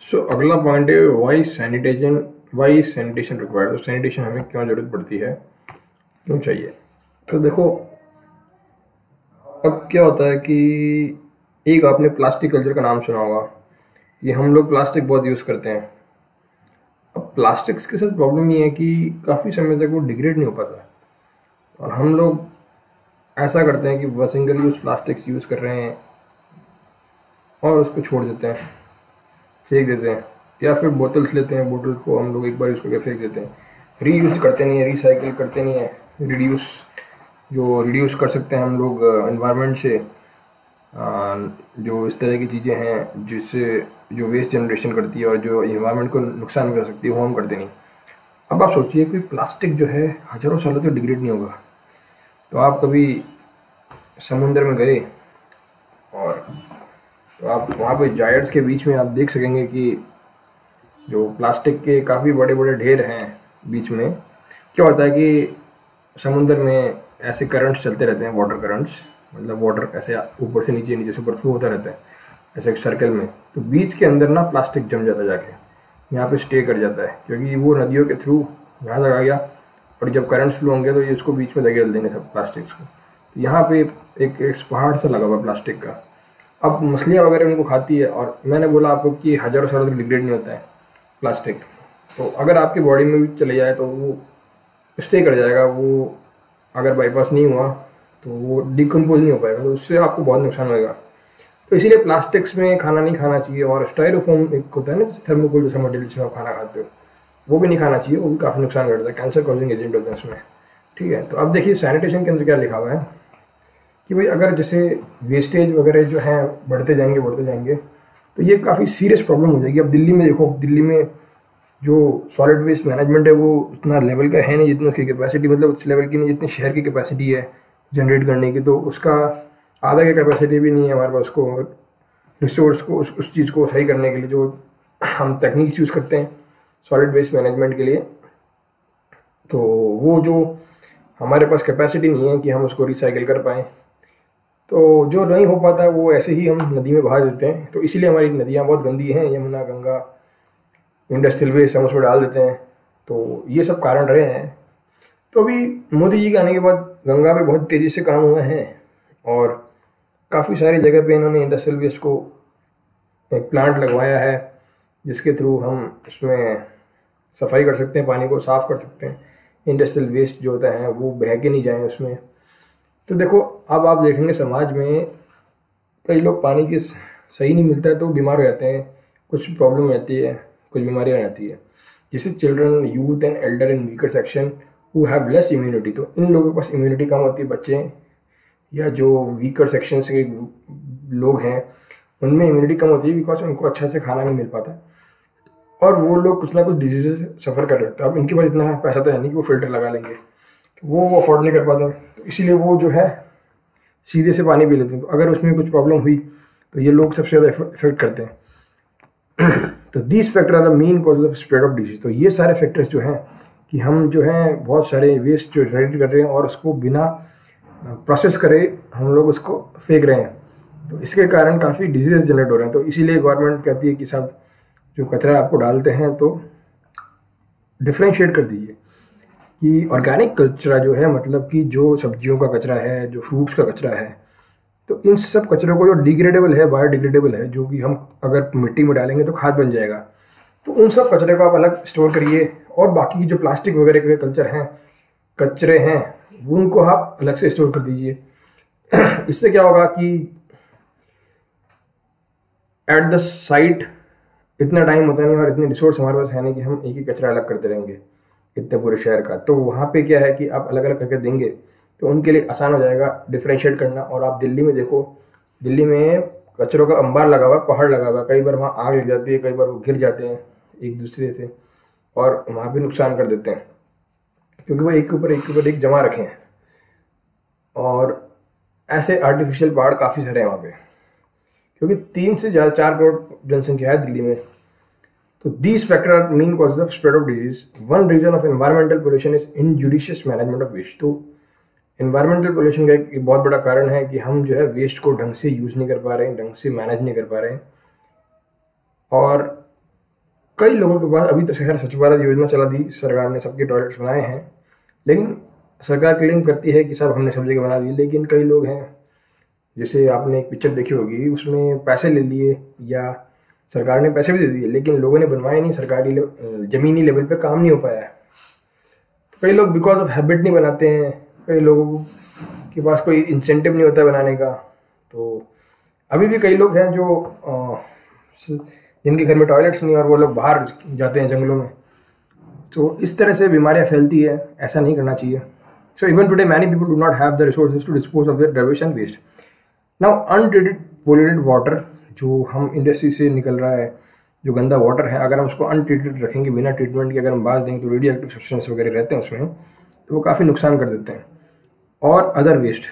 अगला पॉइंट है Y sanitation required. तो सैनिटेशन हमें क्यों जरूरत पड़ती है, क्यों चाहिए। तो देखो, अब क्या होता है कि एक आपने प्लास्टिक कल्चर का नाम सुना होगा। ये हम लोग प्लास्टिक बहुत यूज़ करते हैं। अब प्लास्टिक्स के साथ प्रॉब्लम ये है कि काफ़ी समय तक वो डिग्रेड नहीं हो पाता, और हम लोग ऐसा करते हैं कि वह सिंगल यूज़ प्लास्टिक्स यूज़ कर रहे हैं और उसको छोड़ देते हैं, फेंक देते हैं, या फिर बोतल्स लेते हैं, बोतल को हम लोग एक बार यूज़ करके फेंक देते हैं, रीयूज़ करते नहीं है, रिसाइकिल करते नहीं है, रिड्यूस कर सकते हैं हम लोग एनवायरनमेंट से। जो इस तरह की चीज़ें हैं जिससे जो वेस्ट जनरेशन करती है और जो एनवायरनमेंट को नुकसान कर सकती है, वो हम करते नहीं। अब आप सोचिए कि प्लास्टिक जो है हज़ारों सालों तक डिग्रेड नहीं होगा। तो आप कभी समुद्र में गए और तो आप वहाँ पे जायंट्स के बीच में आप देख सकेंगे कि जो प्लास्टिक के काफ़ी बड़े बड़े ढेर हैं बीच में। क्या होता है कि समुद्र में ऐसे करंट्स चलते रहते हैं, वाटर करंट्स, मतलब वाटर ऐसे ऊपर से नीचे से ऊपर फ्लो होता रहता है ऐसे एक सर्कल में। तो बीच के अंदर ना प्लास्टिक जम जाता है, जाके यहाँ पे स्टे कर जाता है, क्योंकि वो नदियों के थ्रू यहाँ तक आ गया, और जब करंट्स फ्लो होंगे तो ये उसको बीच में धकेल देंगे सब प्लास्टिक्स को। तो यहाँ पे एक पहाड़ सा लगा हुआ प्लास्टिक का। अब मछलियाँ वगैरह उनको खाती है, और मैंने बोला आपको कि हज़ारों सालों तक डिग्रेड नहीं होता है प्लास्टिक। तो अगर आपकी बॉडी में भी चले जाए तो वो स्टे कर जाएगा। वो अगर बाईपास नहीं हुआ तो वो डिकम्पोज नहीं हो पाएगा, तो उससे आपको बहुत नुकसान होगा। तो इसीलिए प्लास्टिक्स में खाना नहीं खाना चाहिए। और स्टाइरोफोम एक होता है ना, थर्मोकोल जैसा मटेरियल जिसमें आप खाना खाते हो, वो भी नहीं खाना चाहिए। वो भी काफ़ी नुकसान करता है, कैंसर कॉजिंग एजेंट होता है उसमें। ठीक है, तो अब देखिए सैनिटेशन के अंदर क्या लिखा हुआ है कि भाई अगर जैसे वेस्टेज वगैरह जो है बढ़ते जाएंगे तो ये काफ़ी सीरियस प्रॉब्लम हो जाएगी। अब दिल्ली में देखो, दिल्ली में जो सॉलिड वेस्ट मैनेजमेंट है वो उतना लेवल का है नहीं, जितना उसकी कैपेसिटी, मतलब उस लेवल की नहीं जितनी शहर की कैपेसिटी है जनरेट करने की। तो उसका आधा की कैपेसिटी भी नहीं है हमारे पास को रिसोर्स को उस चीज़ को सही करने के लिए जो हम टेक्निक्स यूज़ करते हैं सॉलिड वेस्ट मैनेजमेंट के लिए। तो वो जो हमारे पास कैपेसिटी नहीं है कि हम उसको रिसाइकिल कर पाएँ, तो जो नहीं हो पाता वो ऐसे ही हम नदी में बहा देते हैं। तो इसीलिए हमारी नदियाँ बहुत गंदी हैं, यमुना, गंगा, इंडस्ट्रियल वेस्ट हम उसमें डाल देते हैं। तो ये सब कारण रहे हैं। तो अभी मोदी जी के आने के बाद गंगा पे बहुत तेज़ी से काम हुए हैं, और काफ़ी सारी जगह पे इन्होंने इंडस्ट्रियल वेस्ट को एक प्लांट लगवाया है जिसके थ्रू हम उसमें सफाई कर सकते हैं, पानी को साफ़ कर सकते हैं। इंडस्ट्रियल वेस्ट जो होता है वो बह के नहीं जाए उसमें। तो देखो, अब आप देखेंगे समाज में कई लोग पानी की सही नहीं मिलता है तो बीमार हो जाते हैं, कुछ प्रॉब्लम हो जाती है, कुछ बीमारियाँ हो जाती है, जैसे children, youth and Elder in beaker section who have less immunity. तो इन लोगों के पास इम्यूनिटी कम होती है, बच्चे या जो वीकर सेक्शन के लोग हैं उनमें इम्यूनिटी कम होती है, बिकॉज उनको अच्छा से खाना नहीं मिल पाता, और वो लोग कुछ ना कुछ डिजीज़ से सफ़र कर रहे होते हैं। अब इनके पास इतना पैसा तो है नहीं कि वो फिल्टर लगा लेंगे, तो वो अफोर्ड नहीं कर पाते, तो इसीलिए वो जो है सीधे से पानी पी लेते हैं। तो अगर उसमें कुछ प्रॉब्लम हुई तो ये लोग सबसे ज़्यादा इफेक्ट करते हैं। तो these factor are the main cause of spread of disease. तो ये सारे फैक्टर्स जो हैं कि हम जो हैं बहुत सारे वेस्ट जो जनरेट कर रहे हैं और उसको बिना प्रोसेस करे हम लोग उसको फेंक रहे हैं, तो इसके कारण काफ़ी डिजीज़ जनरेट हो रहे हैं। तो इसीलिए गवर्नमेंट कहती है कि सब जो कचरा आपको डालते हैं तो डिफ्रेंशिएट कर दीजिए कि ऑर्गेनिक कचरा जो है, मतलब कि जो सब्जियों का कचरा है, जो फ्रूट्स का कचरा है, तो इन सब कचरों को जो डिग्रेडेबल है, बायोडिग्रेडेबल है, जो कि हम अगर मिट्टी में डालेंगे तो खाद बन जाएगा, तो उन सब कचरे को आप अलग स्टोर करिए। और बाकी की जो प्लास्टिक वगैरह के कचरे हैं उनको आप अलग से स्टोर कर दीजिए। इससे क्या होगा कि एट द साइट इतना टाइम होता नहीं और इतने रिसोर्स हमारे पास है नहीं कि हम एक ही कचरा अलग करते रहेंगे इतने पूरे शहर का। तो वहाँ पे क्या है कि आप अलग अलग करके देंगे तो उनके लिए आसान हो जाएगा डिफ्रेंशिएट करना। और आप दिल्ली में देखो, दिल्ली में कचरों का अंबार लगा हुआ, पहाड़ लगा हुआ, कई बार वहाँ आग लग जाती है, कई बार वो गिर जाते हैं एक दूसरे से और वहाँ पे नुकसान कर देते हैं, क्योंकि वो एक के ऊपर एक जमा रखे हैं। और ऐसे आर्टिफिशियल पहाड़ काफ़ी सारे हैं वहाँ पे, क्योंकि 3 से 4 करोड़ जनसंख्या है दिल्ली में। तो these factors are main causes of spread of disease. One reason of environmental pollution is injudicious management of waste. तो environmental pollution का एक बहुत बड़ा कारण है कि हम जो है वेस्ट को ढंग से यूज़ नहीं कर पा रहे हैं, ढंग से मैनेज नहीं कर पा रहे हैं। और कई लोगों के पास अभी तो खैर स्वच्छ भारत योजना चला दी सरकार ने, सबके टॉयलेट्स बनाए हैं, लेकिन सरकार क्लेम करती है कि सब हमने सब जगह बना दी, लेकिन कई लोग हैं, जैसे आपने एक पिक्चर देखी होगी, उसमें पैसे ले लिए या सरकार ने पैसे भी दे दिए, लेकिन लोगों ने बनवाए नहीं, सरकारी ज़मीनी लेवल पे काम नहीं हो पाया है। तो कई लोग बिकॉज ऑफ हैबिट नहीं बनाते हैं, कई लोगों के पास कोई इंसेंटिव नहीं होता है बनाने का। तो अभी भी कई लोग हैं जो जिनके घर में टॉयलेट्स नहीं और वो लोग बाहर जाते हैं जंगलों में। तो इस तरह से बीमारियां फैलती है, ऐसा नहीं करना चाहिए। So even today many people do not have the resources to dispose of their rubbish and waste. Now untreated polluted water जो हम इंडस्ट्री से निकल रहा है, जो गंदा वाटर है, अगर हम उसको अनट्रीटेड रखेंगे बिना ट्रीटमेंट के, अगर हम बाज देंगे तो रेडियो एक्टिव सब्सटेंस वगैरह रहते हैं उसमें, तो वो काफ़ी नुकसान कर देते हैं। और अदर वेस्ट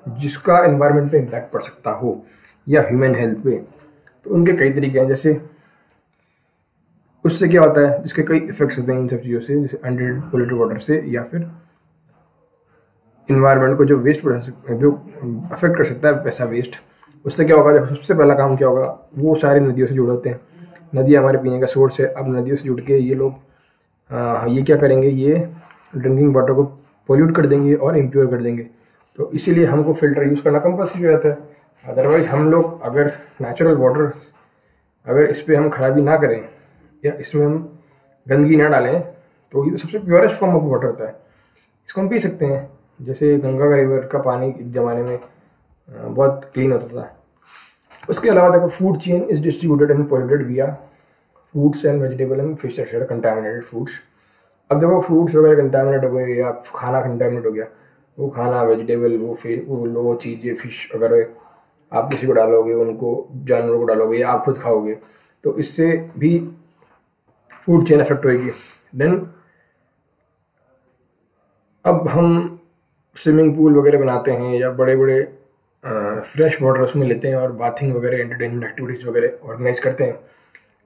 जिसका एनवायरनमेंट पे इम्पैक्ट पड़ सकता हो या ह्यूमन हेल्थ पे, तो उनके कई तरीके हैं। जैसे उससे क्या होता है, जिसके कई इफेक्ट्स होते हैं इन सब चीज़ों से, जैसे अनट्रीटेड पोल्यूटेड वाटर से, या फिर इन्वायरमेंट को जो वेस्ट जो अफेक्ट कर सकता है वैसा वेस्ट। उससे क्या होगा, देखो सबसे पहला काम क्या होगा, वो सारी नदियों से जुड़े होते हैं, नदियाँ हमारे पीने का सोर्स है। अब नदियों से जुड़ के ये लोग ये क्या करेंगे, ये ड्रिंकिंग वाटर को पोल्यूट कर देंगे और इम्प्योर कर देंगे। तो इसीलिए हमको फ़िल्टर यूज़ करना कंपल्सरी रहता है। अदरवाइज़ हम लोग अगर नेचुरल वाटर, अगर इस पर हम खराबी ना करें या इसमें हम गंदगी ना डालें, तो ये तो सबसे प्योरेस्ट फॉर्म ऑफ वाटर होता है, इसको हम पी सकते हैं। जैसे गंगा का रिवर का पानी एक ज़माने में बहुत क्लीन होता था। उसके अलावा देखो food chain is distributed and polluted via fruits and vegetable and fish etcetera contaminated foods. अब देखो फ्रूट्स वगैरह कंटामिनेट हो गए या खाना कंटामिनेट हो गया, वो खाना वेजिटेबल वो चीज़ें फिश वगैरह आप किसी को डालोगे, उनको जानवरों को डालोगे या आप खुद खाओगे, तो इससे भी फूड चेन अफेक्ट होएगी। देन अब हम स्विमिंग पूल वगैरह बनाते हैं या बड़े बड़े फ्रेश वाटर उसमें लेते हैं और बाथिंग वगैरह एंटरटेनमेंट एक्टिविटीज़ वगैरह ऑर्गेनाइज करते हैं,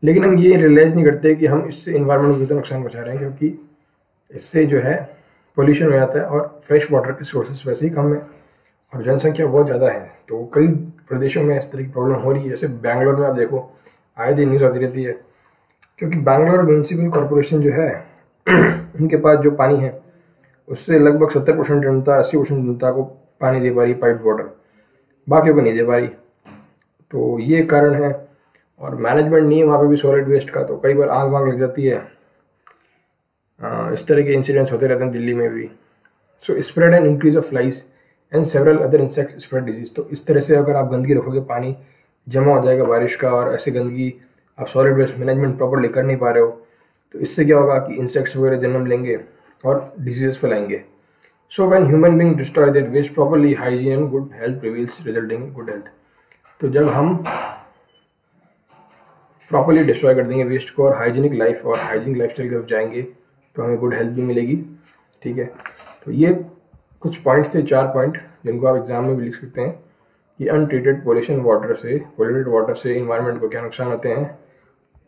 लेकिन हम ये रियलाइज़ नहीं करते कि हम इससे इन्वायरमेंट को कितना नुकसान पहुंचा रहे हैं, क्योंकि इससे जो है पोल्यूशन हो जाता है और फ्रेश वाटर के सोर्सेज वैसे ही कम है और जनसंख्या बहुत ज़्यादा है। तो कई प्रदेशों में इस तरह की प्रॉब्लम हो रही है। जैसे बैंगलोर में आप देखो, आए दिन न्यूज़ आती रहती है, क्योंकि बैंगलोर म्यूनसिपल कॉरपोरेशन जो है उनके पास जो पानी है उससे लगभग 70% जनता, 80% जनता को पानी दे पा रही पाइप वाटर, बाकियों को नहीं दे पा रही। तो ये कारण है। और मैनेजमेंट नहीं है वहाँ पे भी सॉलिड वेस्ट का, तो कई बार आग वाग लग जाती है। इस तरह के इंसिडेंट्स होते रहते हैं दिल्ली में भी। So spread and increase of flies and several other insect spread disease. तो इस तरह से अगर आप गंदगी रखोगे, पानी जमा हो जाएगा बारिश का, और ऐसे गंदगी आप सॉलिड वेस्ट मैनेजमेंट प्रॉपरली कर नहीं पा रहे हो, तो इससे क्या होगा कि इंसेक्ट्स वगैरह जन्म लेंगे और डिजीजेस फैलाएंगे। So when human being destroy their waste properly, hygiene and good health prevails, resulting in good health. तो जब हम प्रॉपरली डिस्ट्रॉय कर देंगे वेस्ट को और हाइजीनिक लाइफ और हाइजीनिक लाइफस्टाइल की तरफ जाएंगे, तो हमें गुड हेल्थ भी मिलेगी। ठीक है, तो ये कुछ पॉइंट्स थे, 4 पॉइंट, जिनको आप एग्जाम में भी लिख सकते हैं कि अनट्रीटेड पोल्यूटेड वाटर से इन्वायरमेंट को क्या नुकसान होते हैं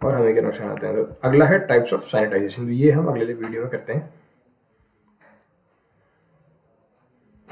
और हमें क्या नुकसान आते हैं। तो अगला है टाइप्स ऑफ सैनिटाइजेशन, तो ये हम अगले वीडियो में करते हैं।